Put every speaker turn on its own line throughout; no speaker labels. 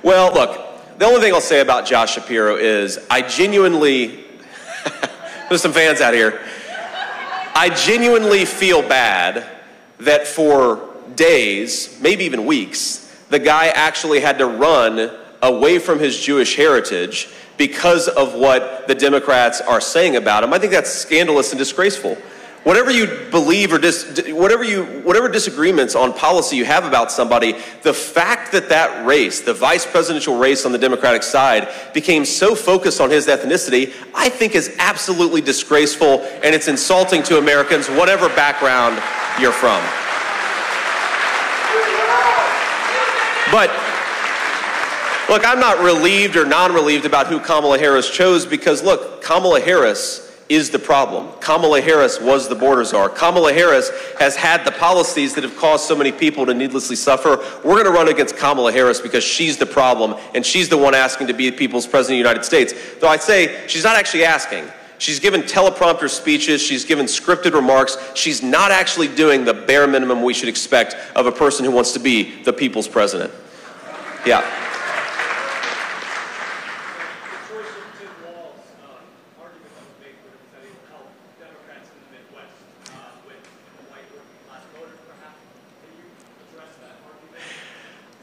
Well, look, the only thing I'll say about Josh Shapiro is I genuinely, there's some fans out here, I genuinely feel bad that for days, maybe even weeks, the guy actually had to run away from his Jewish heritage because of what the Democrats are saying about him. I think that's scandalous and disgraceful. Whatever you believe or whatever disagreements on policy you have about somebody, the fact that that race, the vice presidential race on the Democratic side, became so focused on his ethnicity, I think is absolutely disgraceful, and it's insulting to Americans, whatever background you're from. But look, I'm not relieved or non-relieved about who Kamala Harris chose because, look, Kamala Harris is the problem. Kamala Harris was the border czar. Kamala Harris has had the policies that have caused so many people to needlessly suffer. We're going to run against Kamala Harris because she's the problem, and she's the one asking to be the people's president of the United States. Though I'd say she's not actually asking. She's given teleprompter speeches. She's given scripted remarks. She's not actually doing the bare minimum we should expect of a person who wants to be the people's president. Yeah.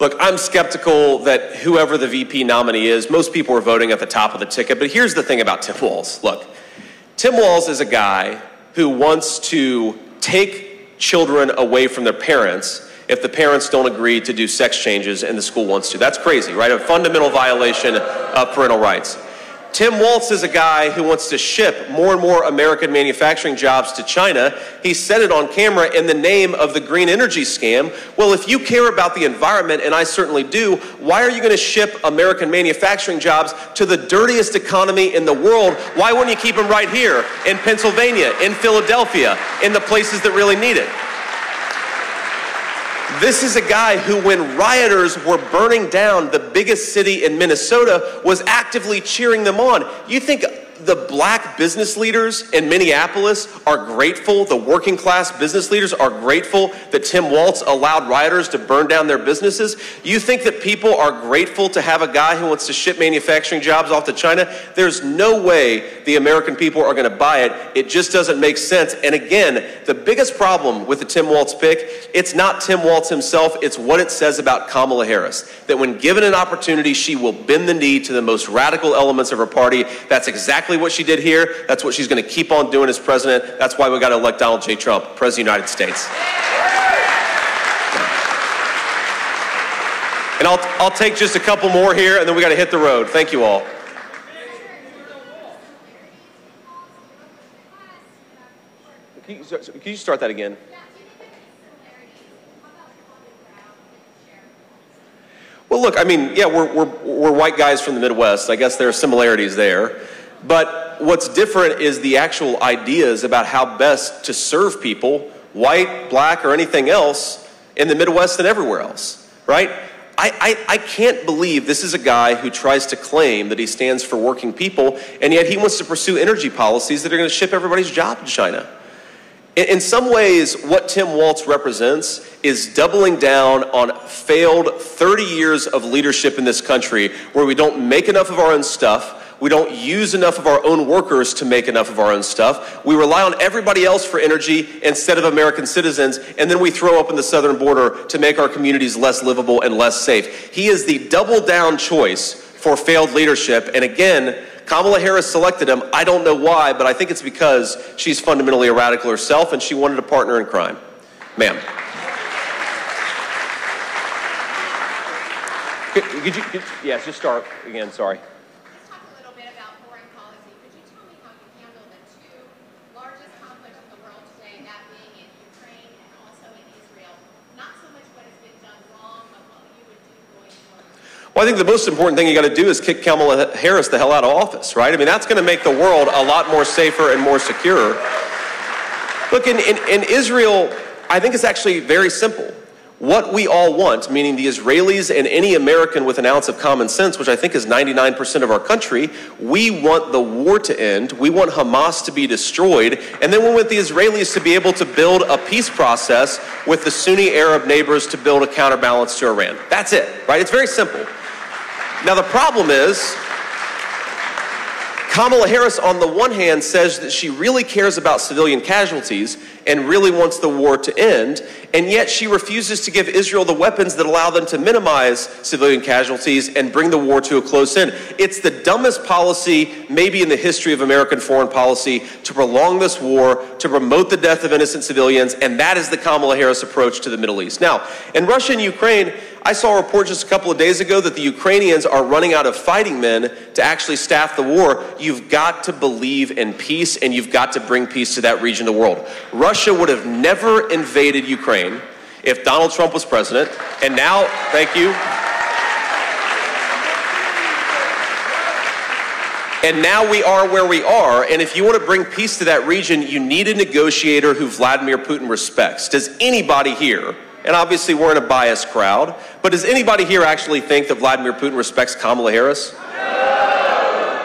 Look, I'm skeptical that whoever the VP nominee is, most people are voting at the top of the ticket. But here's the thing about Tim Walz. Look, Tim Walz is a guy who wants to take children away from their parents if the parents don't agree to do sex changes and the school wants to. That's crazy, right? A fundamental violation of parental rights. Tim Walz is a guy who wants to ship more and more American manufacturing jobs to China. He said it on camera in the name of the green energy scam. Well, if you care about the environment, and I certainly do, why are you going to ship American manufacturing jobs to the dirtiest economy in the world? Why wouldn't you keep them right here in Pennsylvania, in Philadelphia, in the places that really need it? This is a guy who, when rioters were burning down the biggest city in Minnesota, was actively cheering them on. You think the black business leaders in Minneapolis are grateful, the working class business leaders are grateful that Tim Walz allowed rioters to burn down their businesses? You think that people are grateful to have a guy who wants to ship manufacturing jobs off to China? There's no way the American people are going to buy it. It just doesn't make sense. And again, the biggest problem with the Tim Walz pick, it's not Tim Walz himself, it's what it says about Kamala Harris. That when given an opportunity, she will bend the knee to the most radical elements of her party. That's exactly what she did here. That's what she's going to keep on doing as president. That's why we got to elect Donald J. Trump, president of the United States. And I'll take just a couple more here, and then we got to hit the road. Thank you all. Can you start that again? Well, look, I mean, yeah, we're white guys from the Midwest. I guess there are similarities there. But what's different is the actual ideas about how best to serve people, white, black, or anything else, in the Midwest and everywhere else, right? I can't believe this is a guy who tries to claim that he stands for working people, and yet he wants to pursue energy policies that are going to ship everybody's job to China. In some ways, what Tim Walz represents is doubling down on failed 30 years of leadership in this country where we don't make enough of our own stuff. We don't use enough of our own workers to make enough of our own stuff. We rely on everybody else for energy instead of American citizens, and then we throw open the southern border to make our communities less livable and less safe. He is the double-down choice for failed leadership, and again, Kamala Harris selected him. I don't know why, but I think it's because she's fundamentally a radical herself, and she wanted a partner in crime. Ma'am. Yes, just start again, sorry. Well, I think the most important thing you got to do is kick Kamala Harris the hell out of office, right? I mean, that's going to make the world a lot more safer and more secure. Look, in Israel, I think it's actually very simple. What we all want, meaning the Israelis and any American with an ounce of common sense, which I think is 99% of our country, we want the war to end. We want Hamas to be destroyed. And then we want the Israelis to be able to build a peace process with the Sunni Arab neighbors to build a counterbalance to Iran. That's it, right? It's very simple. Now, the problem is, Kamala Harris, on the one hand, says that she really cares about civilian casualties and really wants the war to end, and yet she refuses to give Israel the weapons that allow them to minimize civilian casualties and bring the war to a close end. It's the dumbest policy, maybe in the history of American foreign policy, to prolong this war, to promote the death of innocent civilians, and that is the Kamala Harris approach to the Middle East. Now, in Russia and Ukraine, I saw a report just a couple of days ago that the Ukrainians are running out of fighting men to actually staff the war. You've got to believe in peace, and you've got to bring peace to that region of the world. Russia would have never invaded Ukraine if Donald Trump was president, and now, thank you. And now we are where we are, and if you want to bring peace to that region, you need a negotiator who Vladimir Putin respects. Does anybody here, and obviously we're in a biased crowd, but does anybody here actually think that Vladimir Putin respects Kamala Harris?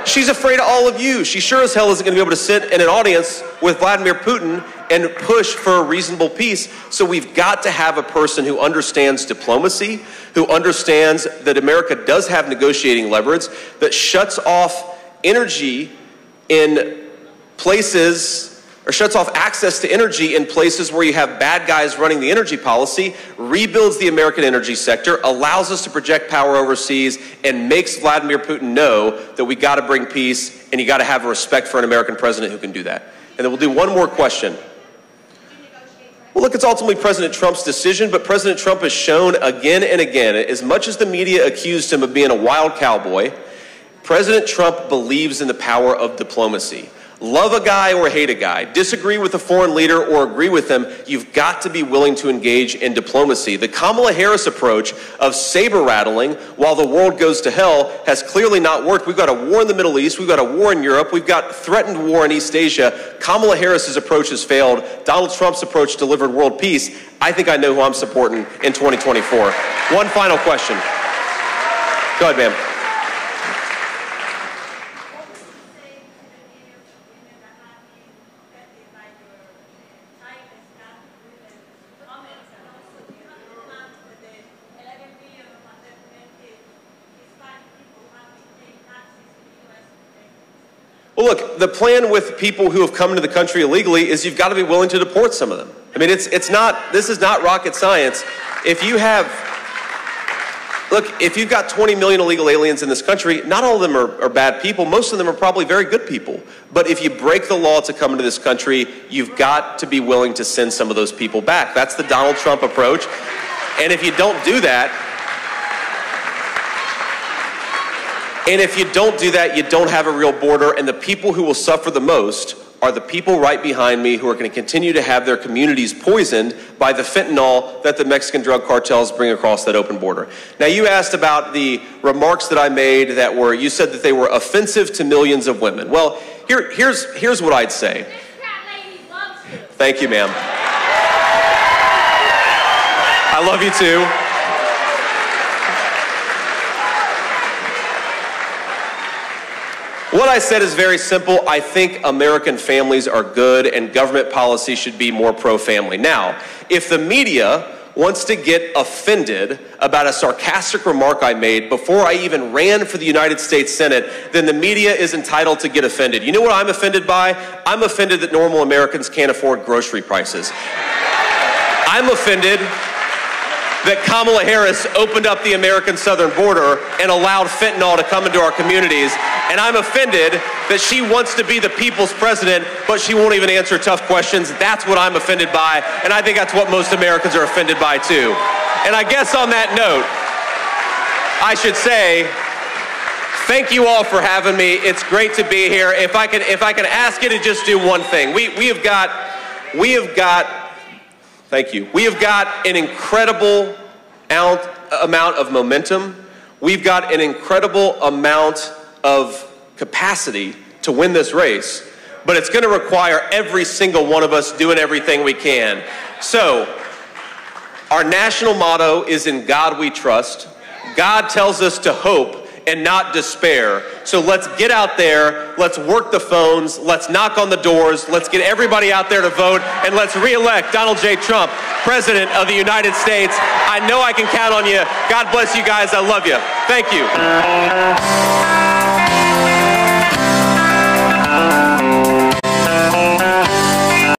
She's afraid of all of you. She sure as hell isn't going to be able to sit in an audience with Vladimir Putin and push for a reasonable peace. So we've got to have a person who understands diplomacy, who understands that America does have negotiating leverage, that shuts off energy in places, or shuts off access to energy in places where you have bad guys running the energy policy, rebuilds the American energy sector, allows us to project power overseas, and makes Vladimir Putin know that we got to bring peace, and you got to have a respect for an American president who can do that. And then we'll do one more question. Well, look, it's ultimately President Trump's decision, but President Trump has shown again and again, as much as the media accused him of being a wild cowboy, President Trump believes in the power of diplomacy. Love a guy or hate a guy, disagree with a foreign leader or agree with them, you've got to be willing to engage in diplomacy. The Kamala Harris approach of saber rattling while the world goes to hell has clearly not worked. We've got a war in the Middle East, we've got a war in Europe, we've got threatened war in East Asia. Kamala Harris's approach has failed. Donald Trump's approach delivered world peace. I think I know who I'm supporting in 2024. One final question. Go ahead, ma'am. Well, look, the plan with people who have come into the country illegally is you've got to be willing to deport some of them. I mean, this is not rocket science. If you've got 20 million illegal aliens in this country, not all of them are bad people. Most of them are probably very good people. But if you break the law to come into this country, you've got to be willing to send some of those people back. That's the Donald Trump approach. And if you don't do that, you don't have a real border, and the people who will suffer the most are the people right behind me who are going to continue to have their communities poisoned by the fentanyl that the Mexican drug cartels bring across that open border. Now, you asked about the remarks that I made you said that they were offensive to millions of women. Well, here's what I'd say. Thank you, ma'am. I love you too. What I said is very simple. I think American families are good and government policy should be more pro-family. Now, if the media wants to get offended about a sarcastic remark I made before I even ran for the United States Senate, then the media is entitled to get offended. You know what I'm offended by? I'm offended that normal Americans can't afford grocery prices. I'm offended that Kamala Harris opened up the American southern border and allowed fentanyl to come into our communities. And I'm offended that she wants to be the people's president, but she won't even answer tough questions. That's what I'm offended by, and I think that's what most Americans are offended by too. And I guess on that note, I should say, thank you all for having me. It's great to be here. If I can ask you to just do one thing. We have got thank you. We have got an incredible amount of momentum. We've got an incredible amount of capacity to win this race, but it's going to require every single one of us doing everything we can. So, our national motto is "In God We Trust." God tells us to hope and not despair. So let's get out there, let's work the phones, let's knock on the doors, let's get everybody out there to vote, and let's re-elect Donald J. Trump, President of the United States. I know I can count on you. God bless you guys. I love you. Thank you.